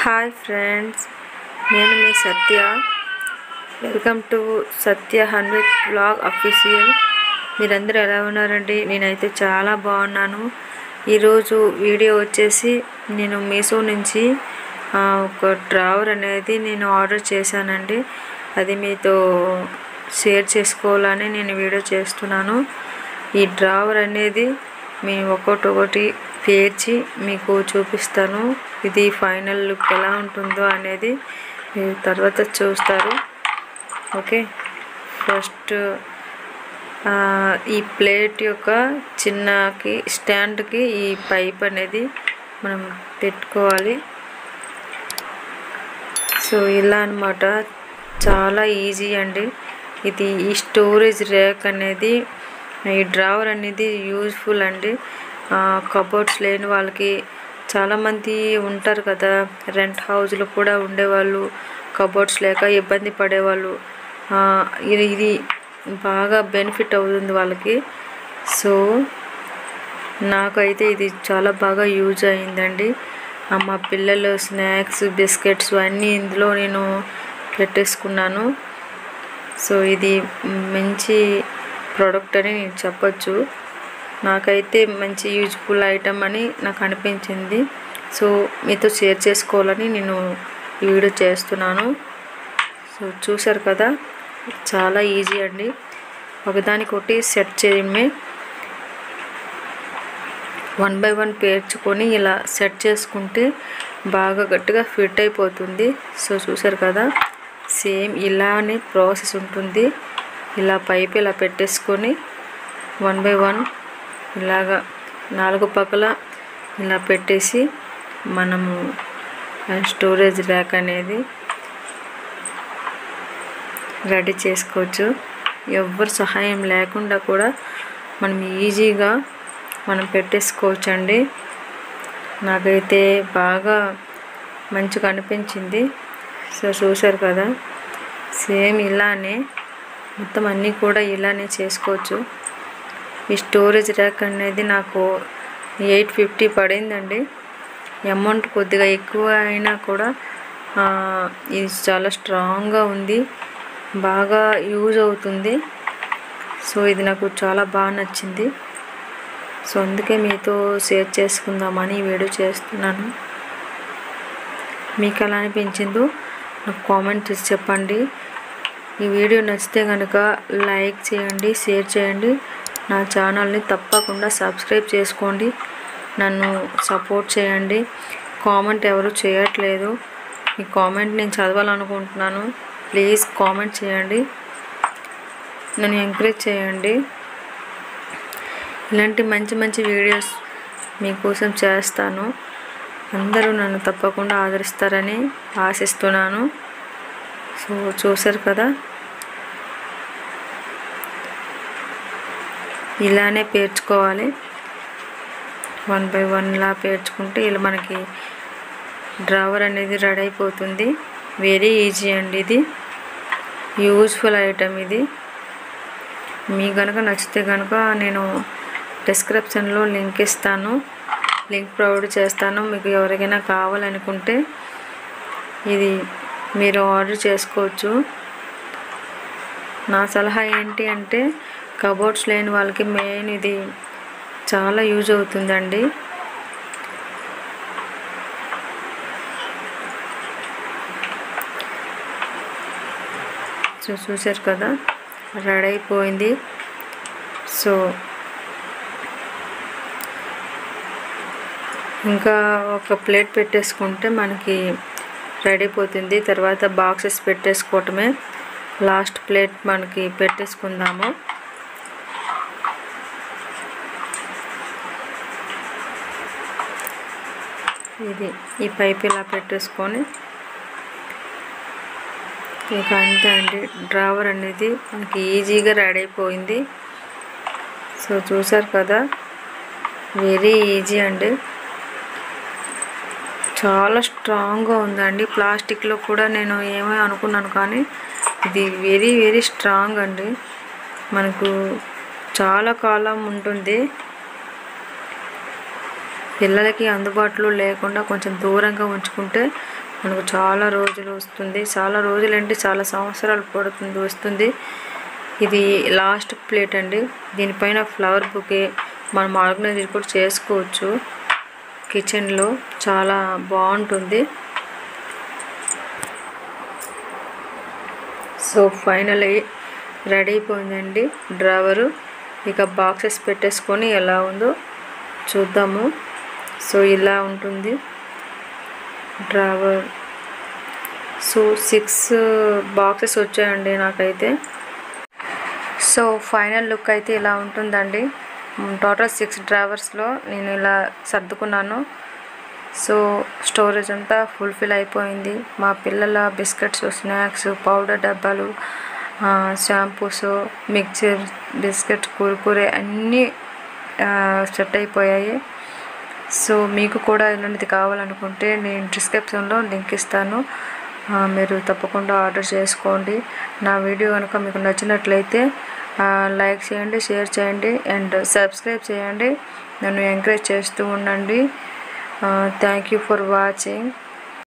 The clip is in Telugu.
హాయ్ ఫ్రెండ్స్, నేను మీ Satya. Welcome to Satya 100 blog official. మీరందరూ ఎలా ఉన్నారండి? నేనైతే చాలా బాగున్నాను. ఈరోజు వీడియో వచ్చేసి నేను మీషో నుంచి ఒక డ్రావర్ అనేది నేను ఆర్డర్ చేశానండి. అది మీతో షేర్ చేసుకోవాలని నేను వీడియో చేస్తున్నాను. ఈ డ్రావర్ అనేది మేము ఒక్కొక్కటి పేర్చి మీకు చూపిస్తాను. ఇది ఫైనల్ లుక్ ఎలా ఉంటుందో అనేది మీరు తర్వాత చూస్తారు. ఓకే, ఫస్ట్ ఈ ప్లేట్ యొక్క చిన్నకి స్టాండ్కి ఈ పైప్ అనేది మనం పెట్టుకోవాలి. సో ఇలా అన్నమాట, చాలా ఈజీ అండి. ఇది ఈ స్టోరేజ్ ర్యాక్ అనేది, ఈ డ్రావర్ అనేది యూజ్ఫుల్ అండి. కబోర్డ్స్ లేని వాళ్ళకి, చాలామంది ఉంటారు కదా, రెంట్ హౌస్లో కూడా ఉండేవాళ్ళు, కబోర్డ్స్ లేక ఇబ్బంది పడేవాళ్ళు. ఇది బాగా బెనిఫిట్ అవుతుంది వాళ్ళకి. సో నాకైతే ఇది చాలా బాగా యూజ్ అయిందండి. మా పిల్లలు స్నాక్స్, బిస్కెట్స్ అన్నీ ఇందులో నేను పెట్టేసుకున్నాను. సో ఇది మంచి ప్రోడక్ట్ అని నేను చెప్పచ్చు. నాకైతే మంచి యూజ్ఫుల్ ఐటమ్ అని నాకు అనిపించింది. సో మీతో షేర్ చేసుకోవాలని నేను ఈ వీడియో చేస్తున్నాను. సో చూసారు కదా, చాలా ఈజీ అండి. ఒకదానికొకటి సెట్ చేయడమే. 1 by 1 పేర్చుకొని ఇలా సెట్ చేసుకుంటే బాగా గట్టిగా ఫిట్ అయిపోతుంది. సో చూసారు కదా, సేమ్ ఇలానే ప్రాసెస్ ఉంటుంది. ఇలా పైపు ఇలా పెట్టేసుకొని 1 by 1 ఇలాగా 4 పక్కల ఇలా పెట్టేసి మనము స్టోరేజ్ ర్యాక్ అనేది రెడీ చేసుకోవచ్చు. ఎవరి సహాయం లేకుండా కూడా మనం ఈజీగా మనం పెట్టేసుకోవచ్చండి. నాకైతే బాగా మంచిగా అనిపించింది. సో చూసారు కదా, సేమ్ ఇలానే మొత్తం అన్నీ కూడా ఇలానే చేసుకోవచ్చు. ఈ స్టోరేజ్ ర్యాక్ అనేది నాకు 850 పడిందండి. అమౌంట్ కొద్దిగా ఎక్కువ అయినా కూడా ఇది చాలా స్ట్రాంగ్గా ఉంది, బాగా యూజ్ అవుతుంది. సో ఇది నాకు చాలా బాగా నచ్చింది. సో అందుకే మీతో షేర్ చేసుకుందామని వీడియో చేస్తున్నాను. మీకు ఎలా అనిపించిందో నాకు కామెంట్ చేసి చెప్పండి. ఈ వీడియో నచ్చితే కనుక లైక్ చేయండి, షేర్ చేయండి. నా ఛానల్ని తప్పకుండా సబ్స్క్రైబ్ చేసుకోండి, నన్ను సపోర్ట్ చేయండి. కామెంట్ ఎవరు చేయట్లేదు, మీ కామెంట్ నేను చదవాలనుకుంటున్నాను. ప్లీజ్ కామెంట్ చేయండి, నన్ను ఎంకరేజ్ చేయండి. ఇలాంటి మంచి మంచి వీడియోస్ మీకోసం చేస్తాను. అందరూ నన్ను తప్పకుండా ఆదరిస్తారని ఆశిస్తున్నాను. సో చూసారు కదా, ఇలానే పేర్చుకోవాలి. 1 by 1 ఇలా పేర్చుకుంటే ఇలా మనకి డ్రావర్ అనేది రెడీ అయిపోతుంది. వెరీ ఈజీ అండి, ఇది యూజ్ఫుల్ ఐటమ్. ఇది మీకు కనుక నచ్చితే కనుక నేను డిస్క్రిప్షన్లో లింక్ ఇస్తాను, లింక్ ప్రొవైడ్ చేస్తాను. మీకు ఎవరికైనా కావాలనుకుంటే ఇది మీరు ఆర్డర్ చేసుకోవచ్చు. నా సలహా ఏంటి అంటే, కబోర్డ్స్ లేని వాళ్ళకి మెయిన్ ఇది చాలా యూజ్ అవుతుందండి. సో చూసారు కదా, రెడీ అయిపోయింది. సో ఇంకా ఒక ప్లేట్ పెట్టేసుకుంటే మనకి రెడీ అయిపోతుంది. తర్వాత బాక్సెస్ పెట్టేసుకోవటమే. లాస్ట్ ప్లేట్ మనకి పెట్టేసుకుందాము. ఇది ఈ పైప్ ఇలా పెట్టేసుకొని ఇంకా అంతే అండి, డ్రావర్ అనేది మనకి ఈజీగా రెడీ అయిపోయింది. సో చూసారు కదా, వెరీ ఈజీ అండి. చాలా స్ట్రాంగ్గా ఉందండి. ప్లాస్టిక్లో కూడా నేను ఏమో అనుకున్నాను, కానీ ఇది వెరీ వెరీ స్ట్రాంగ్ అండి. మనకు చాలా కాలం ఉంటుంది. పిల్లలకి అందుబాటులో లేకుండా కొంచెం దూరంగా ఉంచుకుంటే మనకు చాలా రోజులు వస్తుంది, చాలా రోజులు అంటే చాలా సంవత్సరాలు పడుతుంది వస్తుంది. ఇది లాస్ట్ ప్లేట్ అండి. దీనిపైన ఫ్లవర్ బుకే మనం ఆర్గనైజ్ కూడా చేసుకోవచ్చు కిచెన్లో, చాలా బాగుంటుంది. సో ఫైనలీ రెడీ అయిపోయిందండి డ్రావరు. ఇక బాక్సెస్ పెట్టేసుకొని ఎలా ఉందో చూద్దాము. సో ఇలా ఉంటుంది డ్రావర్. సో 6 బాక్సెస్ వచ్చాయండి నాకైతే. సో ఫైనల్ లుక్ అయితే ఇలా ఉంటుందండి. టోటల్ 6 డ్రావర్స్లో నేను ఇలా సర్దుకున్నాను. సో స్టోరేజ్ అంతా ఫుల్ఫిల్ అయిపోయింది. మా పిల్లల బిస్కెట్స్, స్నాక్స్, పౌడర్ డబ్బాలు, షాంపూస్, మిక్చర్, బిస్కెట్స్, కుర్కురే అన్నీ సెట్ అయిపోయాయి. సో మీకు కూడా ఇలాంటిది కావాలనుకుంటే నేను డిస్క్రిప్షన్లో లింక్ ఇస్తాను, మీరు తప్పకుండా ఆర్డర్ చేసుకోండి. నా వీడియో కనుక మీకు నచ్చినట్లయితే లైక్ చేయండి, షేర్ చేయండి అండ్ సబ్స్క్రైబ్ చేయండి. నన్ను ఎంకరేజ్ చేస్తూ ఉండండి. Thank you for watching.